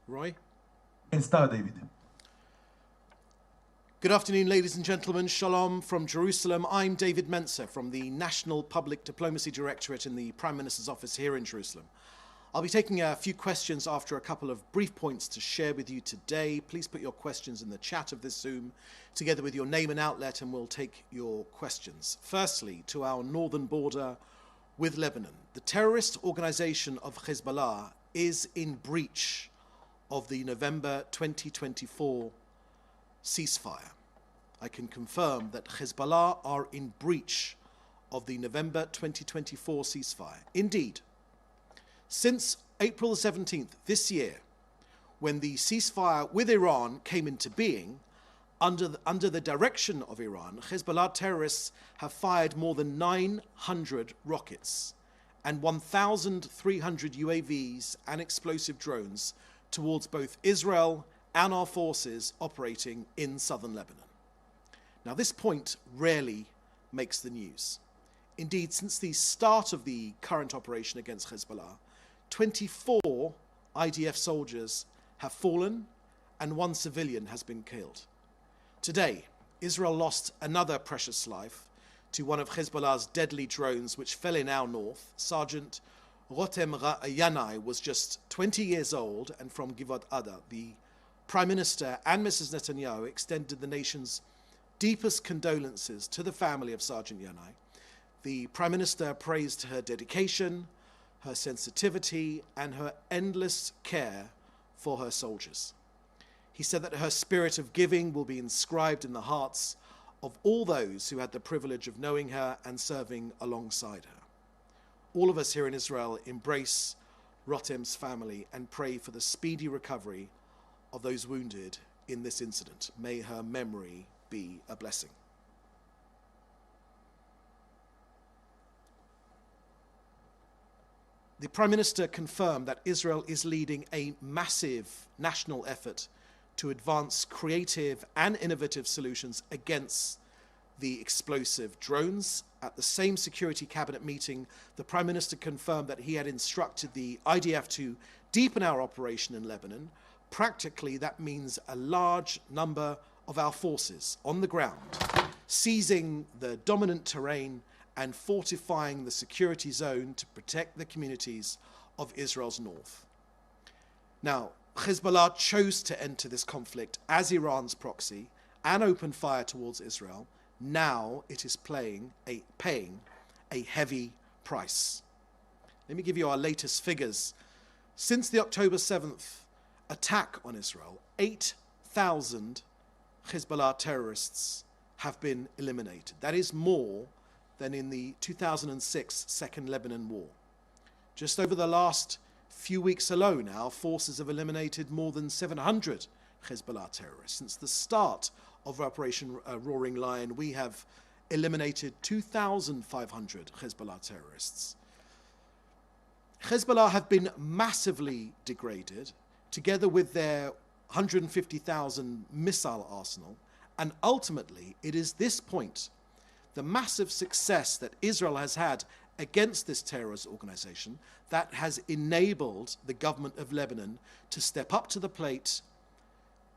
Roy? Can start, David. Good afternoon, ladies and gentlemen. Shalom from Jerusalem. I'm David Mencer from the National Public Diplomacy Directorate in the Prime Minister's office here in Jerusalem. I'll be taking a few questions after a couple of brief points to share with you today. Please put your questions in the chat of this Zoom, together with your name and outlet, and we'll take your questions. Firstly, to our northern border with Lebanon. The terrorist organization of Hezbollah is in breach of the November 2024 ceasefire. I can confirm that Hezbollah are in breach of the November 2024 ceasefire. Indeed, since April 17th this year, when the ceasefire with Iran came into being, under the direction of Iran, Hezbollah terrorists have fired more than 900 rockets and 1,300 UAVs and explosive drones towards both Israel and our forces operating in southern Lebanon. Now, this point rarely makes the news. Indeed, since the start of the current operation against Hezbollah, 24 IDF soldiers have fallen and one civilian has been killed. Today, Israel lost another precious life to one of Hezbollah's deadly drones which fell in our north. Sergeant Rotem Yanai was just 20 years old and from Givat Ada. The Prime Minister and Mrs. Netanyahu extended the nation's deepest condolences to the family of Sergeant Yanai. The Prime Minister praised her dedication, her sensitivity, and her endless care for her soldiers. He said that her spirit of giving will be inscribed in the hearts of all those who had the privilege of knowing her and serving alongside her. All of us here in Israel embrace Rotem's family and pray for the speedy recovery of those wounded in this incident. May her memory be a blessing. The Prime Minister confirmed that Israel is leading a massive national effort to advance creative and innovative solutions against the explosive drones. At the same Security Cabinet meeting, the Prime Minister confirmed that he had instructed the IDF to deepen our operation in Lebanon. Practically, that means a large number of our forces on the ground, seizing the dominant terrain and fortifying the security zone to protect the communities of Israel's north. Now, Hezbollah chose to enter this conflict as Iran's proxy and open fire towards Israel. Now it is paying a heavy price. Let me give you our latest figures. Since the October 7th attack on Israel, 8,000 Hezbollah terrorists have been eliminated. That is more than in the 2006 Second Lebanon War. Just over the last few weeks alone, our forces have eliminated more than 700 Hezbollah terrorists. Since the start of Operation Roaring Lion, we have eliminated 2,500 Hezbollah terrorists. Hezbollah have been massively degraded, together with their 150,000 missile arsenal, and ultimately it is this point, the massive success that Israel has had against this terrorist organization, that has enabled the government of Lebanon to step up to the plate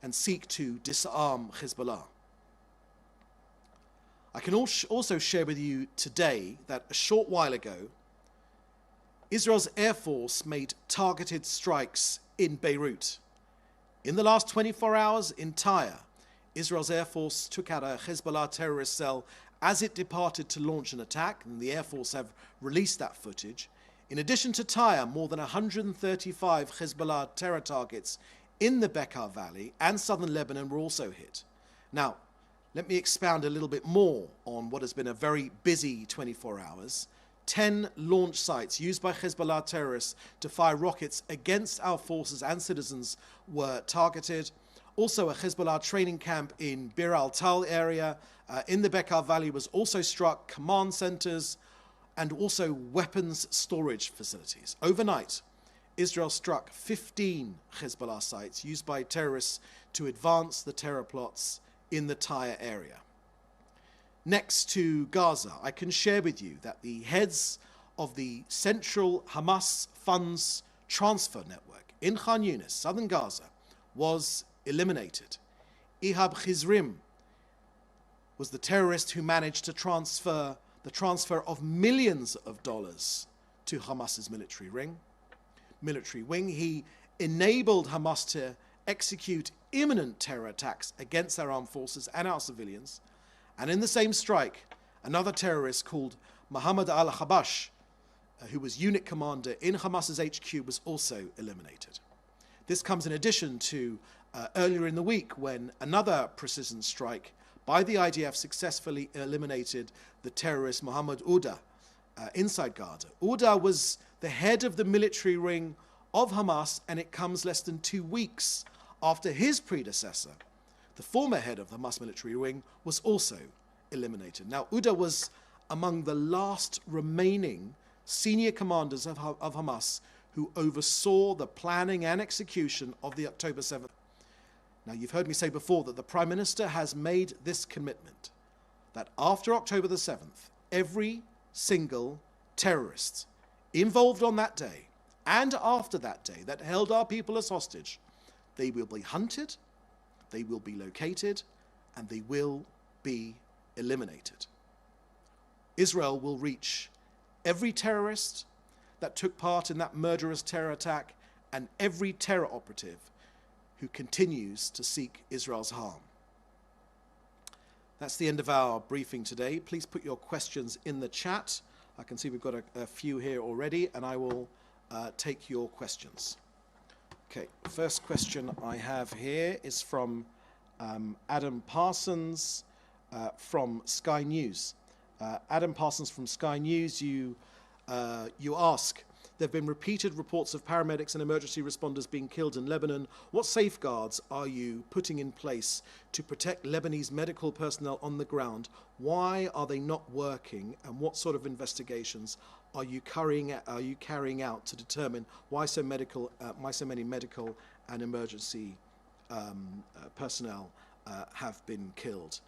and seek to disarm Hezbollah. I can also share with you today that a short while ago, Israel's Air Force made targeted strikes in Beirut. In the last 24 hours in Tyre, Israel's Air Force took out a Hezbollah terrorist cell as it departed to launch an attack, and the Air Force have released that footage. In addition to Tyre, more than 135 Hezbollah terror targets in the Bekaa Valley and southern Lebanon were also hit. Now, let me expound a little bit more on what has been a very busy 24 hours. 10 launch sites used by Hezbollah terrorists to fire rockets against our forces and citizens were targeted. Also, a Hezbollah training camp in Bir al-Tal area in the Bekaa Valley was also struck, command centers, and also weapons storage facilities. Overnight, Israel struck 15 Hezbollah sites used by terrorists to advance the terror plots in the Tyre area. Next to Gaza, I can share with you that the heads of the Central Hamas Funds Transfer Network in Khan Yunis, southern Gaza, was eliminated. Ihab Khizrim was the terrorist who managed to transfer of millions of dollars to Hamas's military wing. He enabled Hamas to execute imminent terror attacks against our armed forces and our civilians. And in the same strike, another terrorist called Muhammad al-Habash, who was unit commander in Hamas's HQ, was also eliminated. This comes in addition to earlier in the week when another precision strike by the IDF successfully eliminated the terrorist Muhammad Uda inside Gaza. Uda was the head of the military wing of Hamas, and it comes less than 2 weeks after his predecessor, the former head of the Hamas military wing, was also eliminated. Now, Uda was among the last remaining senior commanders of Hamas who oversaw the planning and execution of the October 7th. Now, you've heard me say before that the Prime Minister has made this commitment that after October the 7th, every single terrorist involved on that day and after that day that held our people as hostage, they will be hunted, they will be located, and they will be eliminated. Israel will reach every terrorist that took part in that murderous terror attack and every terror operative who continues to seek Israel's harm. That's the end of our briefing today. Please put your questions in the chat. I can see we've got a few here already, and I will take your questions. Okay, the first question I have here is from Adam Parsons from Sky News. Adam Parsons from Sky News, you ask, there have been repeated reports of paramedics and emergency responders being killed in Lebanon. What safeguards are you putting in place to protect Lebanese medical personnel on the ground? Why are they not working? And what sort of investigations are you carrying out to determine why so many medical and emergency personnel have been killed?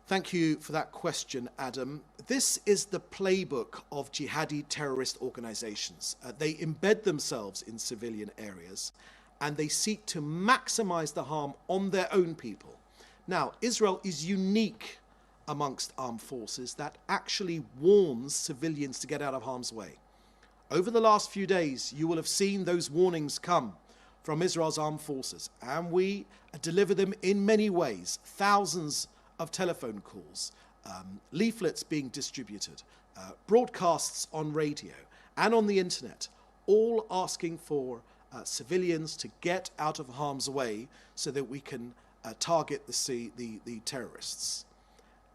Thank you for that question, Adam. This is the playbook of jihadi terrorist organizations. They embed themselves in civilian areas, and they seek to maximize the harm on their own people. Now, Israel is unique amongst armed forces that actually warns civilians to get out of harm's way. Over the last few days, you will have seen those warnings come from Israel's armed forces, and we deliver them in many ways. Thousands of telephone calls, leaflets being distributed, broadcasts on radio and on the internet, all asking for civilians to get out of harm's way so that we can target the terrorists.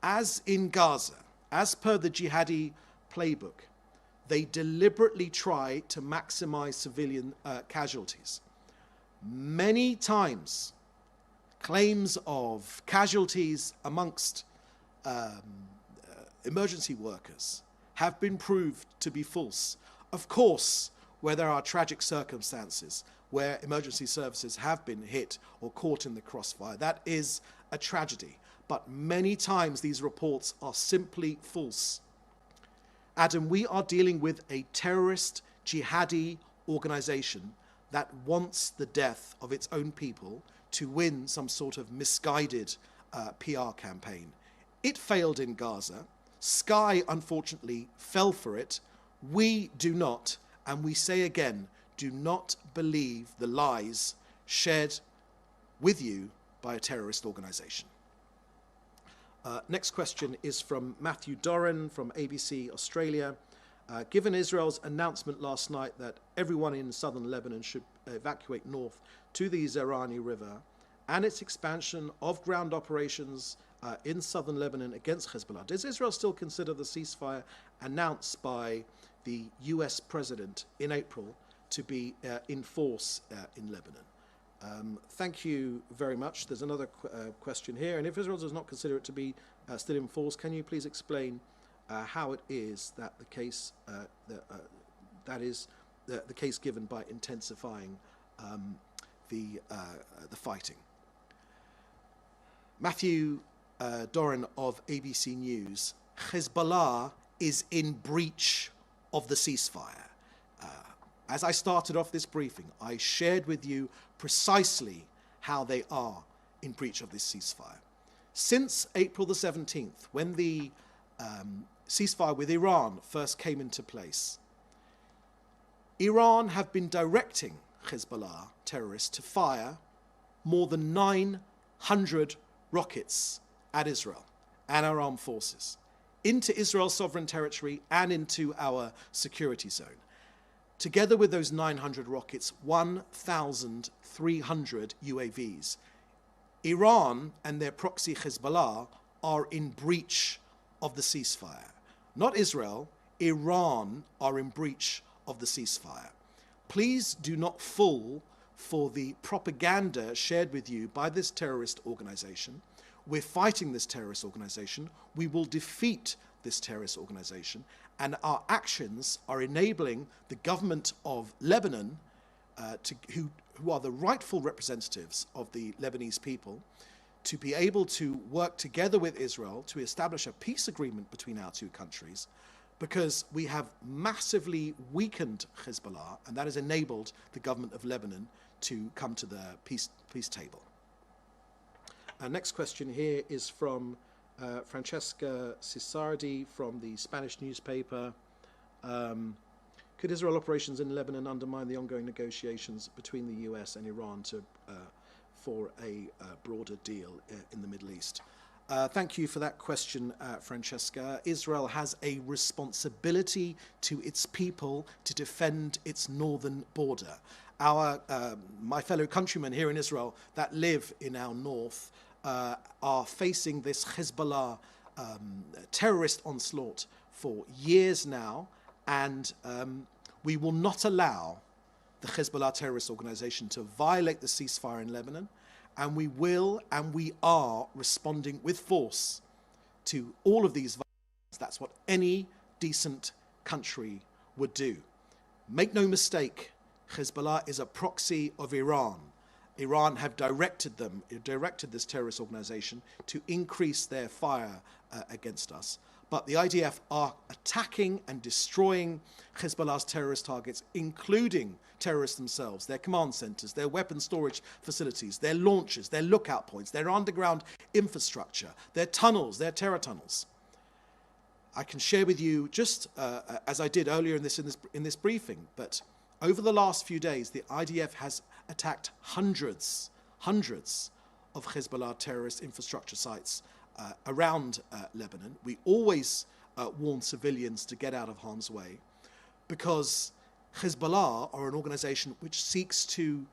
As in Gaza, as per the jihadi playbook, they deliberately try to maximize civilian casualties. Many times, claims of casualties amongst emergency workers have been proved to be false. Of course, where there are tragic circumstances, where emergency services have been hit or caught in the crossfire, that is a tragedy. But many times these reports are simply false. Adam, we are dealing with a terrorist jihadi organization that wants the death of its own people to win some sort of misguided PR campaign. It failed in Gaza. Sky, unfortunately, fell for it. We do not, and we say again, do not believe the lies shared with you by a terrorist organization. Next question is from Matthew Doran from ABC Australia. Given Israel's announcement last night that everyone in southern Lebanon should evacuate north to the Zerani River and its expansion of ground operations in southern Lebanon against Hezbollah, does Israel still consider the ceasefire announced by the US president in April to be in force in Lebanon? Thank you very much. There's another question here. And if Israel does not consider it to be still in force, can you please explain how it is that the case the case given by intensifying the fighting? Matthew Doran of ABC News. Hezbollah is in breach of the ceasefire. As I started off this briefing, I shared with you precisely how they are in breach of this ceasefire. Since April the 17th, when the ceasefire with Iran first came into place, Iran have been directing Hezbollah terrorists to fire more than 900 rockets at Israel and our armed forces, into Israel's sovereign territory and into our security zone. Together with those 900 rockets, 1,300 UAVs. Iran and their proxy Hezbollah are in breach of the ceasefire. Not Israel, Iran are in breach of the ceasefire. Please do not fall for the propaganda shared with you by this terrorist organization. We're fighting this terrorist organization. We will defeat this terrorist organization, and our actions are enabling the government of Lebanon, who are the rightful representatives of the Lebanese people, to be able to work together with Israel to establish a peace agreement between our two countries, because we have massively weakened Hezbollah, and that has enabled the government of Lebanon to come to the peace table. Our next question here is from Francesca Cisardi from the Spanish newspaper. Could Israel operations in Lebanon undermine the ongoing negotiations between the US and Iran for a broader deal in the Middle East? Thank you for that question, Francesca. Israel has a responsibility to its people to defend its northern border. My fellow countrymen here in Israel that live in our north are facing this Hezbollah terrorist onslaught for years now, and we will not allow the Hezbollah terrorist organization to violate the ceasefire in Lebanon, and we will and we are responding with force to all of these violations. That's what any decent country would do. Make no mistake, Hezbollah is a proxy of Iran. Iran have directed this terrorist organization to increase their fire against us. But the IDF are attacking and destroying Hezbollah's terrorist targets, including terrorists themselves, their command centers, their weapon storage facilities, their launches, their lookout points, their underground infrastructure, their tunnels, their terror tunnels. I can share with you, just as I did earlier in this briefing, but over the last few days, the IDF has attacked hundreds of Hezbollah terrorist infrastructure sites around Lebanon. We always warn civilians to get out of harm's way, because Hezbollah are an organization which seeks to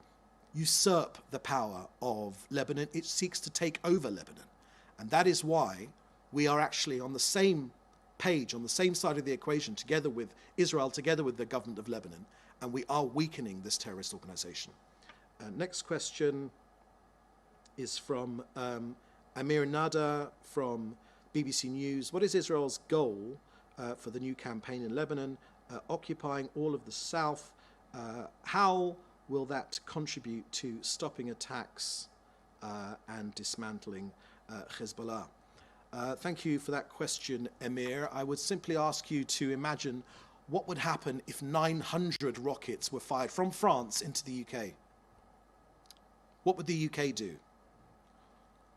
usurp the power of Lebanon. It seeks to take over Lebanon. And that is why we are actually on the same page, on the same side of the equation, together with Israel, together with the government of Lebanon, and we are weakening this terrorist organization. Next question is from Amir Nada from BBC News. What is Israel's goal for the new campaign in Lebanon, occupying all of the south? How will that contribute to stopping attacks and dismantling Hezbollah? Thank you for that question, Amir. I would simply ask you to imagine what would happen if 900 rockets were fired from France into the UK. What would the UK do?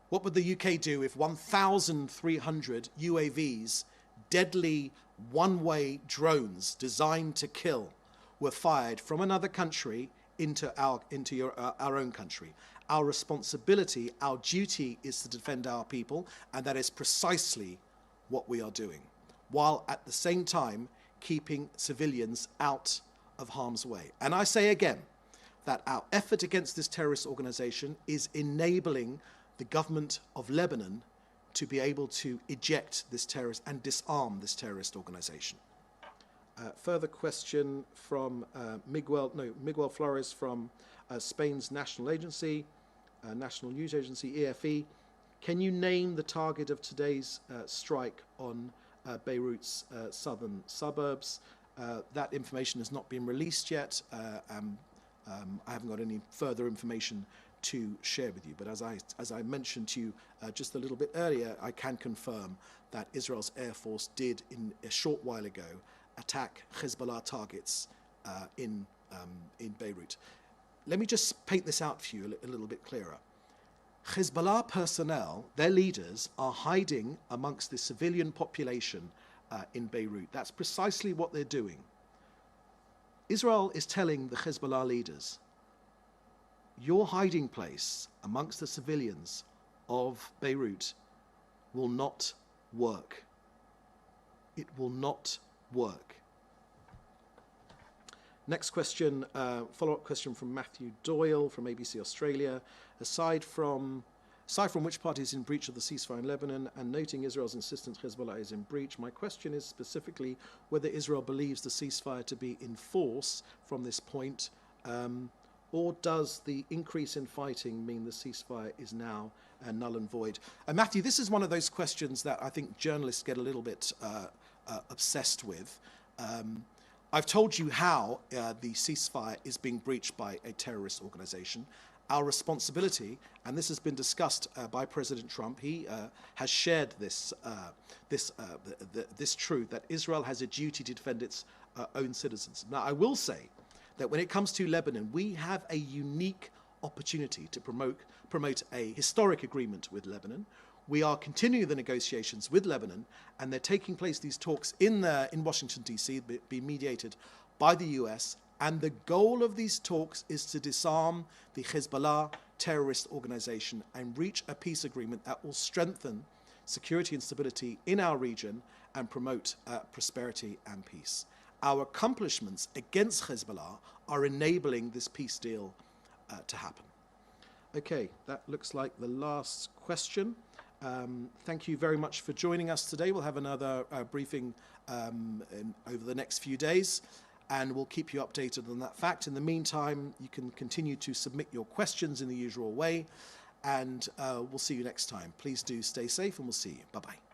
What would the UK do if 1,300 UAVs, deadly one-way drones designed to kill, were fired from another country into our own country? Our responsibility, our duty is to defend our people, and that is precisely what we are doing, while at the same time keeping civilians out of harm's way. And I say again that our effort against this terrorist organization is enabling the government of Lebanon to be able to eject this terrorist and disarm this terrorist organization. Further question from Miguel Flores from Spain's national agency, national news agency, EFE. Can you name the target of today's strike on Beirut's southern suburbs? That information has not been released yet. I haven't got any further information to share with you. But as I mentioned to you just a little bit earlier, I can confirm that Israel's Air Force did, in a short while ago, attack Hezbollah targets in in Beirut. Let me just paint this out for you a little bit clearer. Hezbollah personnel, their leaders, are hiding amongst the civilian population in Beirut. That's precisely what they're doing. Israel is telling the Hezbollah leaders, your hiding place amongst the civilians of Beirut will not work. It will not work. Next question, follow-up question from Matthew Doyle from ABC Australia. Aside from which party is in breach of the ceasefire in Lebanon, and noting Israel's insistence Hezbollah is in breach, my question is specifically whether Israel believes the ceasefire to be in force from this point, or does the increase in fighting mean the ceasefire is now null and void? Matthew, this is one of those questions that I think journalists get a little bit obsessed with. I've told you how the ceasefire is being breached by a terrorist organization. Our responsibility, and this has been discussed by President Trump, he has shared this truth that Israel has a duty to defend its own citizens. Now, I will say that when it comes to Lebanon, we have a unique opportunity to promote a historic agreement with Lebanon. We are continuing the negotiations with Lebanon, and they're taking place, these talks in Washington, D.C., being mediated by the U.S., and the goal of these talks is to disarm the Hezbollah terrorist organization and reach a peace agreement that will strengthen security and stability in our region and promote prosperity and peace. Our accomplishments against Hezbollah are enabling this peace deal to happen. Okay, that looks like the last question. Thank you very much for joining us today. We'll have another briefing over the next few days, and we'll keep you updated on that fact. In the meantime, you can continue to submit your questions in the usual way, and we'll see you next time. Please do stay safe, and we'll see you. Bye-bye.